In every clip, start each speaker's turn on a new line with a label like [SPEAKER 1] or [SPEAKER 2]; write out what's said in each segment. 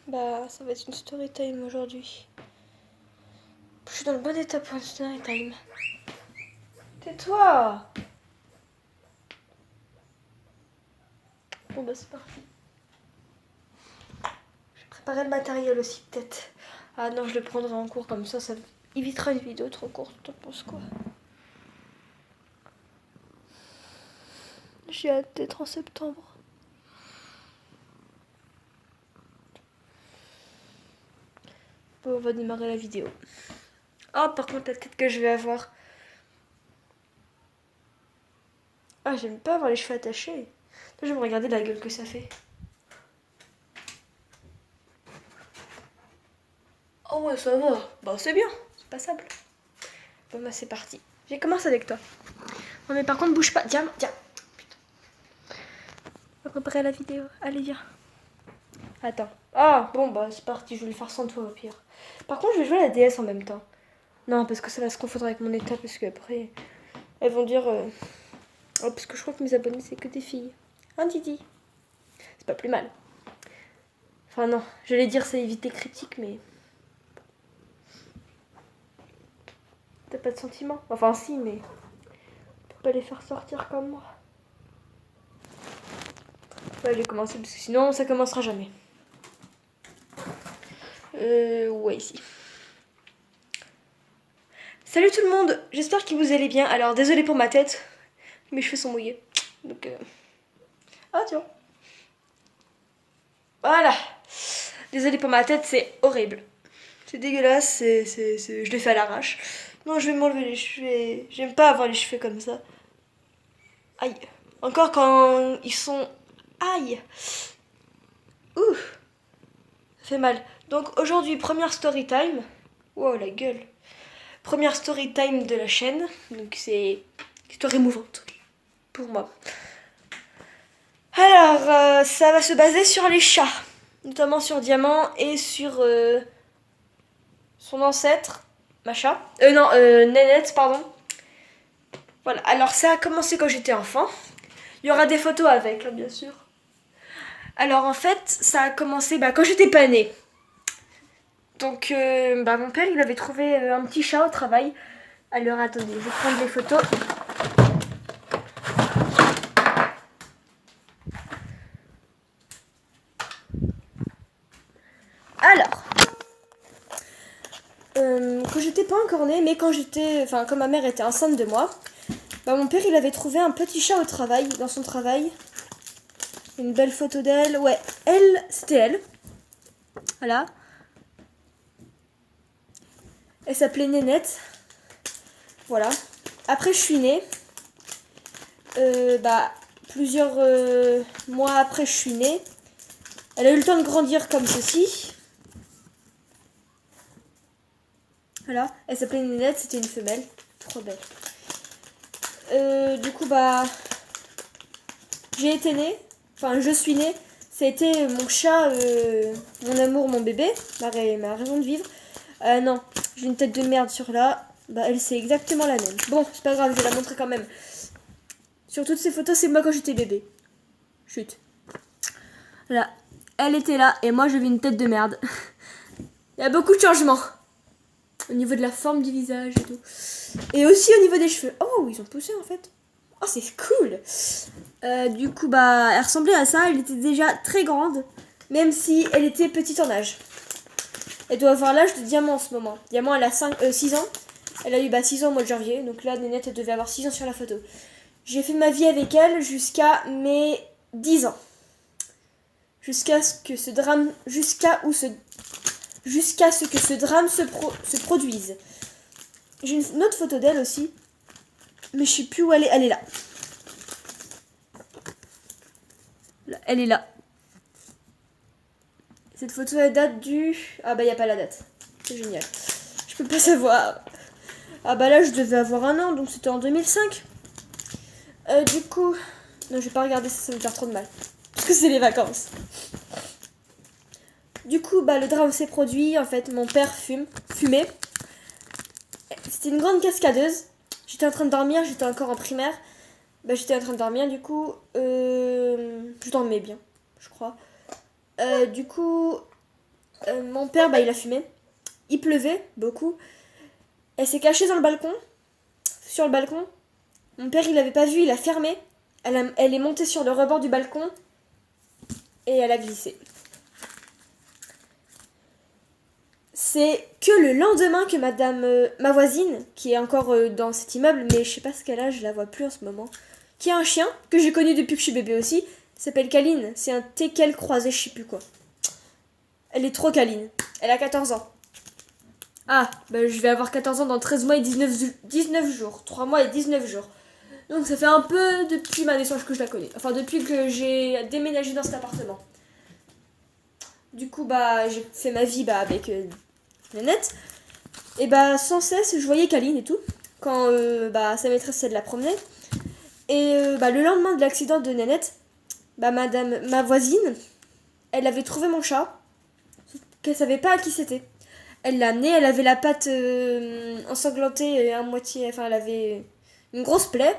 [SPEAKER 1] Bah, ça va être une story time aujourd'hui. Je suis dans le bon état pour une story time. Tais-toi! Bon, bah, c'est parti. Je vais préparer le matériel aussi, peut-être. Ah non, je le prendrai en cours comme ça évitera une vidéo trop courte. T'en penses quoi? J'ai hâte d'être en septembre. Bon, on va démarrer la vidéo. Oh, par contre, la tête que je vais avoir. Ah, j'aime pas avoir les cheveux attachés. Là, je vais me regarder la gueule que ça fait. Oh ouais, ça va. Bah, c'est bien. C'est passable. Bon, bah, c'est parti. J'ai commencé avec toi. Non, mais par contre, bouge pas. Tiens, tiens. Putain. On va préparer la vidéo. Allez, viens. Attends. Ah, bon, bah, c'est parti. Je vais le faire sans toi, au pire. Par contre, je vais jouer à la DS en même temps. Non, parce que ça va se confondre avec mon état, parce qu'après, elles vont dire... Oh, parce que je crois que mes abonnés, c'est que des filles. Hein, Didi? C'est pas plus mal. Enfin, non. J'allais dire ça évite les critiques, mais... T'as pas de sentiments? Enfin, si, mais... Tu peux pas les faire sortir comme moi. Ouais, j'ai commencé, parce que sinon, ça commencera jamais. Ouais, ici. Salut tout le monde, j'espère que vous allez bien. Alors, désolé pour ma tête, mes cheveux sont mouillés. Donc, ah, tiens. Voilà. Désolé pour ma tête, c'est horrible. C'est dégueulasse, je l'ai fait à l'arrache. Non, je vais m'enlever les cheveux. J'aime pas avoir les cheveux comme ça. Aïe. Encore quand ils sont... Aïe. Ouh. Ça fait mal. Donc, aujourd'hui, première story time. Wow, la gueule. Première story time de la chaîne. Donc, c'est histoire émouvante pour moi. Alors, ça va se baser sur les chats. Notamment sur Diamant et sur son ancêtre, Macha. Non, Nénette, pardon. Voilà, alors ça a commencé quand j'étais enfant. Il y aura des photos avec, hein, bien sûr. Alors en fait, ça a commencé quand j'étais pas née. Donc mon père, il avait trouvé un petit chat au travail. Alors attendez, je vais prendre les photos. Alors, quand j'étais pas encore née, mais quand ma mère était enceinte de moi, mon père, il avait trouvé un petit chat au travail, dans son travail. Une belle photo d'elle. Ouais, elle, c'était elle. Voilà. Elle s'appelait Nénette. Voilà. Après, je suis née. Plusieurs mois après, je suis née. Elle a eu le temps de grandir comme ceci. Voilà. Elle s'appelait Nénette, c'était une femelle. Trop belle. Du coup, j'ai été née. Enfin, je suis née. Ça a été mon chat, mon amour, mon bébé. Ma raison de vivre. Non, j'ai une tête de merde sur là. Elle, c'est exactement la même. Bon, c'est pas grave, je vais la montrer quand même. Sur toutes ces photos, c'est moi quand j'étais bébé. Chut. Là, elle était là et moi j'avais une tête de merde. Il y a beaucoup de changements. Au niveau de la forme du visage et tout. Et aussi au niveau des cheveux. Oh, ils ont poussé en fait. Oh, c'est cool. Du coup, elle ressemblait à ça. Elle était déjà très grande. Même si elle était petite en âge. Elle doit avoir l'âge de Diamant en ce moment. Diamant, elle a 6 ans. Elle a eu 6 ans au mois de janvier. Donc là, Nénette, elle devait avoir 6 ans sur la photo. J'ai fait ma vie avec elle jusqu'à mes 10 ans. Jusqu'à ce que ce drame se produise. J'ai une autre photo d'elle aussi. Mais je sais plus où elle est. Elle est là. Elle est là. Cette photo, elle date du... Ah il n'y a pas la date. C'est génial. Je peux pas savoir. Ah là, je devais avoir 1 an, donc c'était en 2005. Du coup... Non, je vais pas regarder ça, ça va me faire trop de mal. Parce que c'est les vacances. Du coup, le drame s'est produit. En fait, mon père fumait. C'était une grande cascadeuse. J'étais en train de dormir, j'étais encore en primaire. J'étais en train de dormir, du coup... je dormais bien, je crois. Du coup... Mon père, bah, il a fumé. Il pleuvait beaucoup. Elle s'est cachée dans le balcon, sur le balcon. Mon père, il l'avait pas vu, il a fermé. Elle est montée sur le rebord du balcon et elle a glissé. C'est que le lendemain que ma voisine, qui est encore dans cet immeuble, mais je sais pas ce qu'elle a, je la vois plus en ce moment, qui a un chien, que j'ai connu depuis que je suis bébé aussi, s'appelle Kaline. C'est un teckel croisé, je sais plus quoi. Elle est trop câline. Elle a 14 ans. Ah, bah je vais avoir 14 ans dans 13 mois et 19 jours. 3 mois et 19 jours. Donc ça fait un peu depuis ma naissance que je la connais. Enfin, depuis que j'ai déménagé dans cet appartement. Du coup, bah, j'ai fait ma vie avec Nénette. Et bah, sans cesse, je voyais Kaline et tout. Quand sa maîtresse, c'est de la promener. Et le lendemain de l'accident de Nénette, bah, ma voisine, elle avait trouvé mon chat. Qu'elle savait pas à qui c'était. Elle l'a amené, elle avait la patte ensanglantée à moitié. Enfin, elle avait une grosse plaie.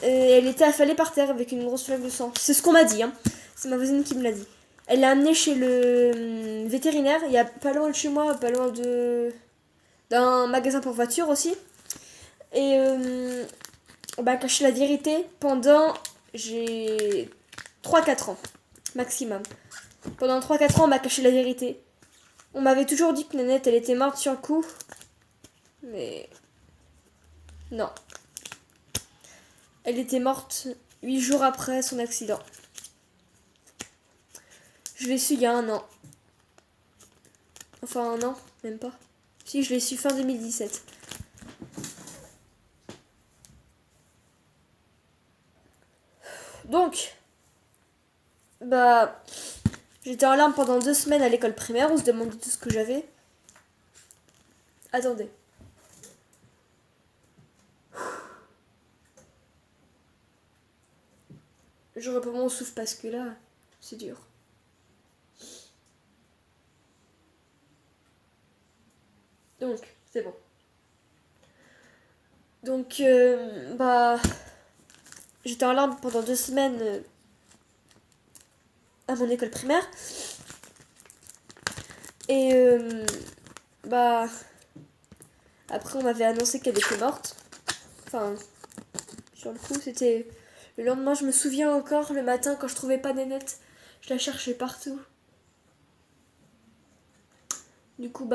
[SPEAKER 1] Et elle était affalée par terre avec une grosse flaque de sang. C'est ce qu'on m'a dit, hein. C'est ma voisine qui me l'a dit. Elle l'a amenée chez le vétérinaire. Il y a pas loin de chez moi, pas loin d'un magasin pour voitures aussi. Et caché la vérité pendant j'ai 3-4 ans maximum. Pendant 3-4 ans, on m'a caché la vérité. On m'avait toujours dit que Nénette, elle était morte sur le coup. Mais non. Elle était morte 8 jours après son accident. Je l'ai su il y a 1 an. Enfin 1 an, même pas. Si, je l'ai su fin 2017. Donc, j'étais en larmes pendant 2 semaines à l'école primaire. On se demandait tout ce que j'avais. Attendez. Je reprends mon souffle parce que là, c'est dur. Donc, c'est bon. Donc, j'étais en larmes pendant 2 semaines à mon école primaire. Et, après, on m'avait annoncé qu'elle était morte. Enfin, sur le coup, c'était... Le lendemain, je me souviens encore, le matin, quand je trouvais pas Nénette, je la cherchais partout. Du coup,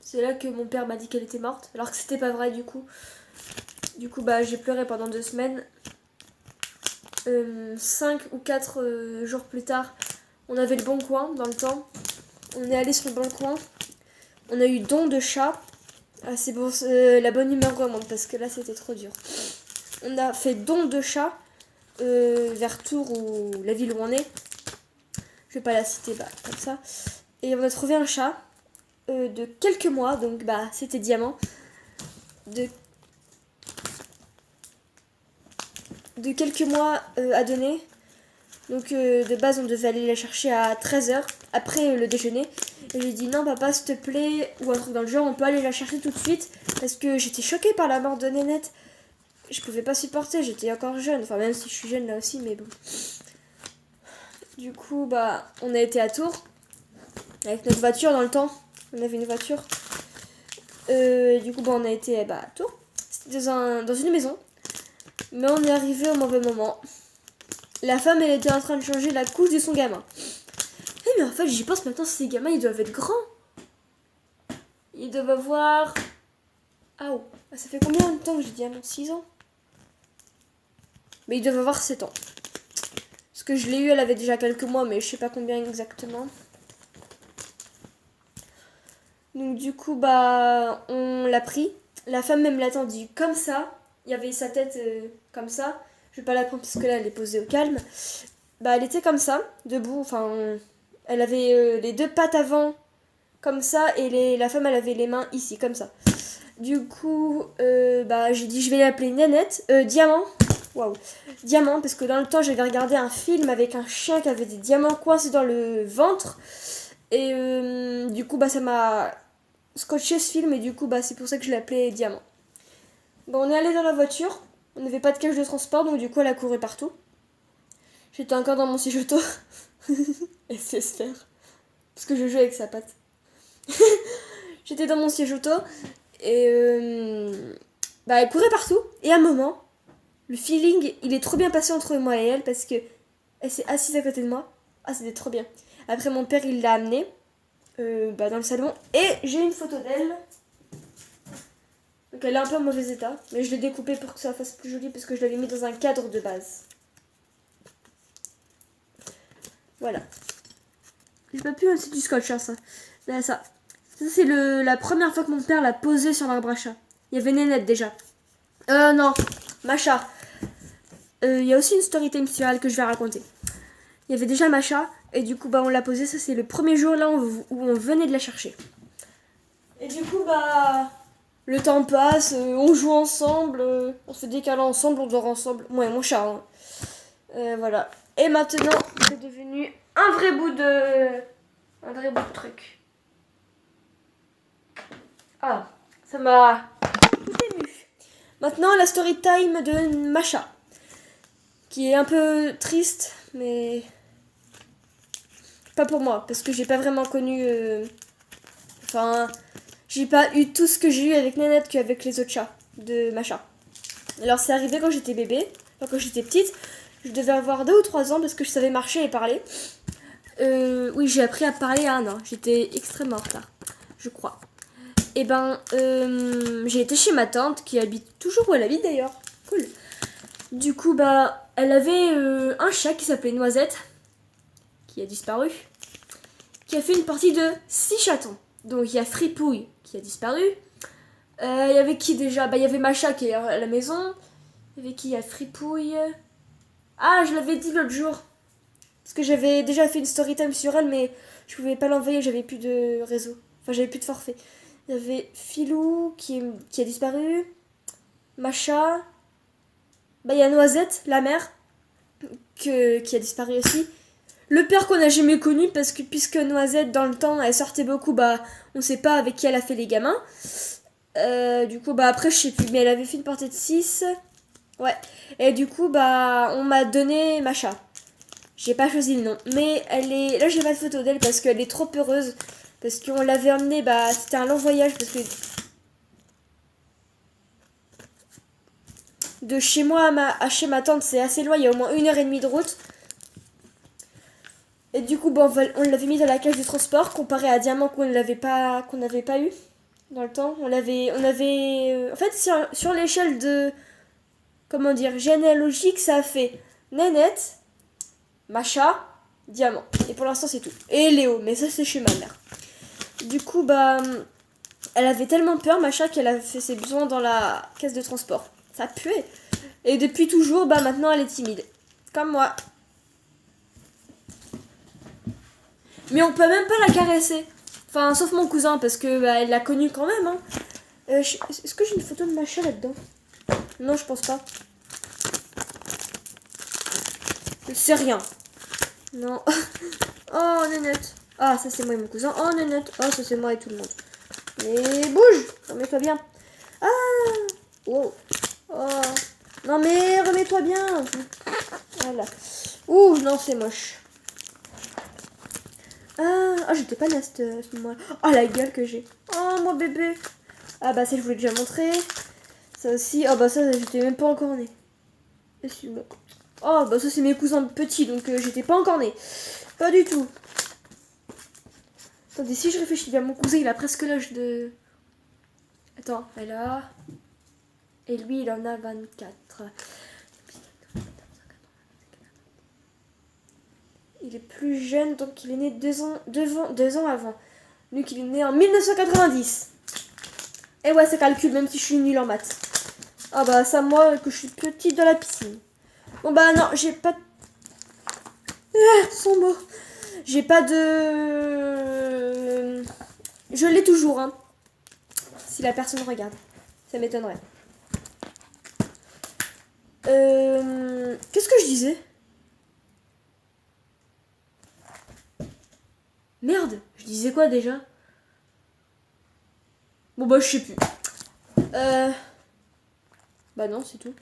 [SPEAKER 1] c'est là que mon père m'a dit qu'elle était morte, alors que c'était pas vrai, du coup. Du coup, j'ai pleuré pendant 2 semaines. 5 ou 4 jours plus tard, on avait le bon coin dans le temps. On est allé sur le bon coin. On a eu don de chat. Ah, c'est bon, la bonne humeur remonte parce que là, c'était trop dur. On a fait don de chat vers Tours, ou la ville où on est. Je vais pas la citer, comme ça. Et on a trouvé un chat de quelques mois, donc c'était Diamant. De quelques mois à donner. Donc de base, on devait aller la chercher à 13h, après le déjeuner. Et j'ai dit non papa, s'il te plaît, ou un truc dans le genre, on peut aller la chercher tout de suite. Parce que j'étais choquée par la mort de Nénette. Je pouvais pas supporter, j'étais encore jeune. Enfin, même si je suis jeune là aussi, mais bon. Du coup, on a été à Tours. Avec notre voiture dans le temps. On avait une voiture. Du coup, on a été à Tours. C'était dans une maison. Mais on est arrivé au mauvais moment. La femme, elle était en train de changer la couche de son gamin. Mais en fait, j'y pense maintenant, ces gamins, ils doivent être grands. Ils doivent avoir... Ah, oh. Ça fait combien de temps que j'ai dit 6 ans? Mais ils doivent avoir 7 ans. Parce que je l'ai eu, elle avait déjà quelques mois, mais je sais pas combien exactement. Donc du coup, on l'a pris. La femme même l'a tendu comme ça. Il y avait sa tête comme ça. Je vais pas la prendre parce que là, elle est posée au calme. Elle était comme ça, debout. Enfin, elle avait les 2 pattes avant comme ça. Et la femme, elle avait les mains ici, comme ça. Du coup, j'ai dit, je vais l'appeler Nénette. Diamant. Waouh. Diamant, parce que dans le temps, j'avais regardé un film avec un chien qui avait des diamants coincés dans le ventre. Et du coup, ça m'a scotché ce film. Et du coup, c'est pour ça que je l'appelais Diamant. On est allé dans la voiture. On n'avait pas de cage de transport, donc du coup, elle a couru partout. J'étais encore dans mon siège auto. Elle se laisse faire. Parce que je jouais avec sa patte. J'étais dans mon siège auto. Et elle courait partout. Et à un moment, le feeling, il est trop bien passé entre moi et elle. Parce que elle s'est assise à côté de moi. Ah, c'était trop bien. Après, mon père, il l'a amenée dans le salon. Et j'ai une photo d'elle. Donc elle est un peu en mauvais état. Mais je l'ai découpée pour que ça fasse plus joli. Parce que je l'avais mis dans un cadre de base. Voilà. J'ai pas pu, c'est du scotch, hein, ça. Là, ça c'est la première fois que mon père l'a posé sur l'arbre à chat. Il y avait Nénette déjà. Non, Macha. Il y a aussi une story time sur elle que je vais raconter. Il y avait déjà Macha, et du coup, on l'a posée. Ça, c'est le premier jour là où on venait de la chercher. Et du coup, le temps passe, on joue ensemble, on se fait des câlins ensemble, on dort ensemble. Moi et mon chat, hein. Voilà. Et maintenant, c'est devenu un vrai bout de truc. Ah, ça m'a tout ému. Maintenant, la story time de Macha. Qui est un peu triste, mais pas pour moi, parce que j'ai pas vraiment connu... j'ai pas eu tout ce que j'ai eu avec Nénette qu'avec les autres chats de Macha. Alors, c'est arrivé quand j'étais bébé, quand j'étais petite. Je devais avoir 2 ou 3 ans parce que je savais marcher et parler. Oui, j'ai appris à parler à 1 an. J'étais extrêmement en retard, je crois. Et j'ai été chez ma tante qui habite toujours où elle habite d'ailleurs. Cool. Du coup, elle avait un chat qui s'appelait Noisette, qui a disparu, qui a fait une partie de 6 chatons. Donc il y a Fripouille qui a disparu. Il y avait qui déjà? Il y avait Macha qui est à la maison. Il y avait qui? Il y a Fripouille. Ah, je l'avais dit l'autre jour. Parce que j'avais déjà fait une story time sur elle, mais je pouvais pas l'envoyer, j'avais plus de réseau. Enfin, j'avais plus de forfait. Il y avait Filou qui a disparu. Macha. Il y a Noisette, la mère, qui a disparu aussi. Le père qu'on n'a jamais connu, parce que puisque Noisette, dans le temps, elle sortait beaucoup, on sait pas avec qui elle a fait les gamins. Du coup, après, je sais plus, mais elle avait fait une portée de 6. Ouais. Et du coup, on m'a donné Macha. J'ai pas choisi le nom. Mais elle est... Là, j'ai pas de photo d'elle parce qu'elle est trop heureuse. Parce qu'on l'avait emmenée, c'était un long voyage. Parce que de chez moi à chez ma tante, c'est assez loin. Il y a au moins 1h30 de route. Et du coup, on l'avait mise dans la cage de transport. Comparé à Diamant qu'on n'avait pas eu dans le temps. On avait en fait, sur l'échelle de... Comment dire? Généalogique, ça a fait Nénette, Macha, Diamant. Et pour l'instant, c'est tout. Et Léo, mais ça, c'est chez ma mère. Du coup, elle avait tellement peur, Macha, qu'elle a fait ses besoins dans la caisse de transport. Ça puait. Et depuis toujours, maintenant, elle est timide. Comme moi. Mais on peut même pas la caresser. Enfin, sauf mon cousin, parce que elle l'a connue quand même. Hein. Est-ce que j'ai une photo de Macha là-dedans? Non, je pense pas. C'est rien. Non. Oh, Nénette. Ah, ça c'est moi et mon cousin. Oh, Nénette. Oh, ça c'est moi et tout le monde. Mais bouge. Remets-toi bien. Ah. Oh. Oh. Non mais remets-toi bien. Voilà. Ouh, non, c'est moche. Ah, j'étais pas là à ce moment-là. Oh, la gueule que j'ai. Oh, mon bébé. Ah, ça, je voulais déjà montrer. Ça aussi. Oh, ça, j'étais même pas encore née. Oh, ça, c'est mes cousins petits, donc j'étais pas encore née. Pas du tout. Attendez, si je réfléchis bien, mon cousin, il a presque l'âge de... Attends, elle a... Et lui, il en a 24. Il est plus jeune, donc il est né 2 ans avant. Donc il est né en 1990. Et ouais, ça calcule, même si je suis nulle en maths. Ah ça, moi, que je suis petite dans la piscine. Bon non, j'ai pas... son mot. J'ai pas de... Je l'ai toujours, hein. Si la personne regarde. Ça m'étonnerait. Qu'est-ce que je disais? Merde, je disais quoi déjà? Bon je sais plus. Non, c'est tout.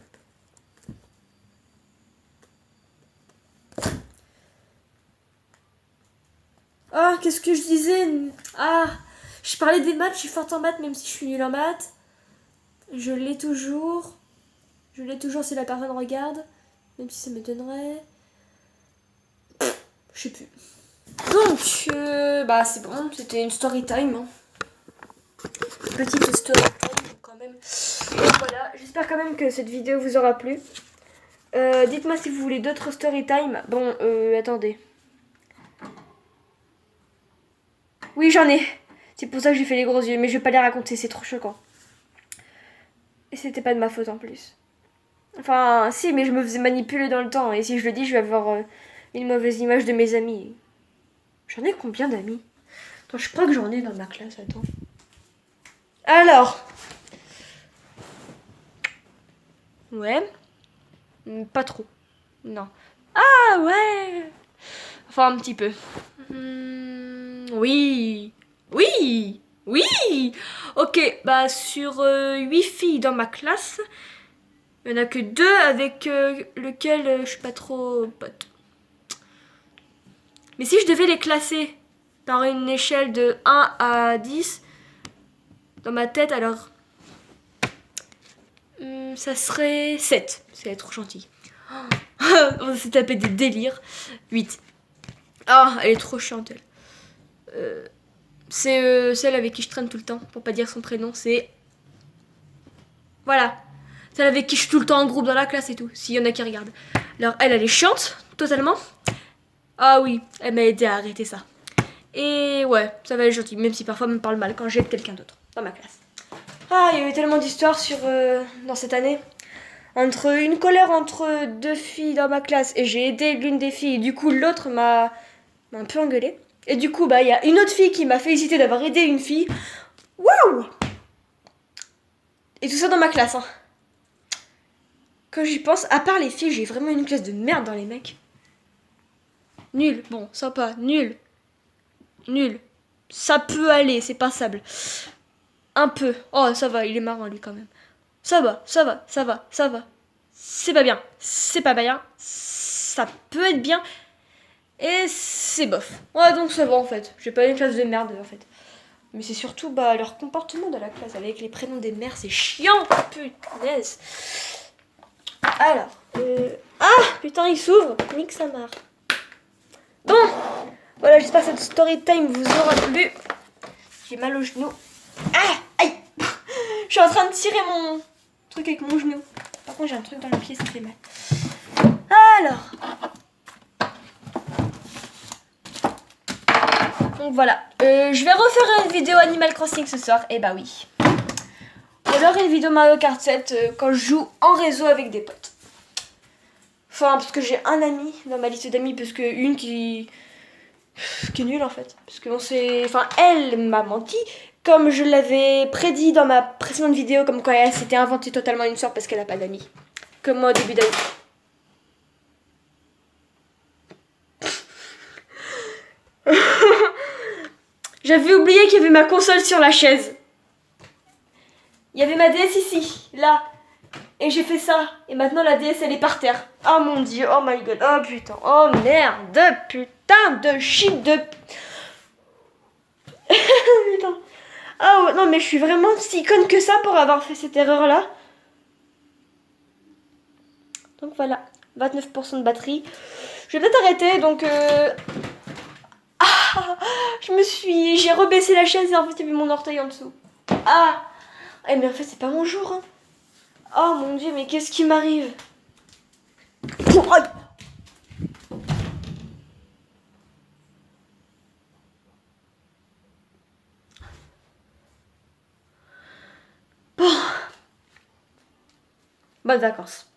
[SPEAKER 1] Oh, Ah, qu'est-ce que je disais? Ah, je parlais des maths, je suis forte en maths même si je suis nulle en maths. Je l'ai toujours. Je l'ai toujours si la personne regarde. Même si ça m'étonnerait. Je sais plus. Donc, bah c'est bon, c'était une story time. Hein. Petite story time quand même. Donc voilà, j'espère quand même que cette vidéo vous aura plu. Dites-moi si vous voulez d'autres story time. Bon, attendez. Oui, j'en ai. C'est pour ça que j'ai fait les gros yeux, mais je vais pas les raconter, c'est trop choquant. Et c'était pas de ma faute en plus. Enfin, si, mais je me faisais manipuler dans le temps. Et si je le dis, je vais avoir une mauvaise image de mes amis. J'en ai combien d'amis? Attends, je crois que j'en ai dans ma classe, attends. Alors. Ouais. Pas trop. Non. Ah ouais. Enfin, un petit peu. Oui. Oui. Oui. Ok, bah sur 8 filles dans ma classe, il n'y en a que 2 avec lequel je suis pas trop pote. Mais si je devais les classer par une échelle de 1 à 10 dans ma tête, alors ça serait 7. C'est trop gentil. On s'est tapé des délires. 8. Ah, elle est trop chiante, elle. C'est celle avec qui je traîne tout le temps, pour pas dire son prénom, c'est... Voilà. Celle avec qui je suis tout le temps en groupe dans la classe et tout, s'il y en a qui regardent. Alors, elle est chiante, totalement. Ah oui, elle m'a aidé à arrêter ça. Et ouais, ça va être gentil, même si parfois elle me parle mal quand j'aide quelqu'un d'autre dans ma classe. Ah, il y a eu tellement d'histoires dans cette année. Une colère entre 2 filles dans ma classe et j'ai aidé l'une des filles. Et du coup, l'autre m'a un peu engueulée. Et du coup, bah, il y a une autre fille qui m'a félicité d'avoir aidé une fille. Waouh! Et tout ça dans ma classe, hein. Quand j'y pense, à part les filles, j'ai vraiment une classe de merde dans les mecs. Nul, bon, sympa, nul. Nul. Ça peut aller, c'est passable. Un peu. Oh, ça va, il est marrant lui quand même. Ça va, ça va, ça va, ça va. C'est pas bien, c'est pas bien. Ça peut être bien. Et c'est bof. Ouais, donc c'est bon en fait. J'ai pas une classe de merde en fait. Mais c'est surtout bah, leur comportement dans la classe avec les prénoms des mères, c'est chiant, punaise. Alors, ah, putain, il s'ouvre. Nique sa mère. Bon, voilà, j'espère que cette story time vous aura plu. J'ai mal au genou. Ah, aïe. Je suis en train de tirer mon truc avec mon genou. Par contre, j'ai un truc dans le pied, ça fait mal. Alors. Donc voilà. Je vais refaire une vidéo Animal Crossing ce soir. Et bah oui. Ou alors une vidéo Mario Kart 7 quand je joue en réseau avec des potes. Enfin, parce que j'ai un ami dans ma liste d'amis, parce que une qui est nulle en fait. Parce que enfin, elle m'a menti. Comme je l'avais prédit dans ma précédente vidéo, comme quand elle s'était inventée totalement une sorte parce qu'elle a pas d'amis. Comme moi au début d'année. J'avais oublié qu'il y avait ma console sur la chaise. Il y avait ma DS ici, là. Et j'ai fait ça. Et maintenant la DS elle est par terre. Oh mon dieu, oh my god, oh putain, oh merde, putain de shit de... Putain. Oh non mais je suis vraiment si conne que ça pour avoir fait cette erreur là. Donc voilà, 29% de batterie. Je vais peut-être arrêter donc... Ah, j'ai rebaissé la chaise et en fait il y avait mon orteil en dessous. Ah, eh, mais en fait c'est pas mon jour hein. Oh mon dieu, mais qu'est-ce qui m'arrive? Bon. Bonnes vacances.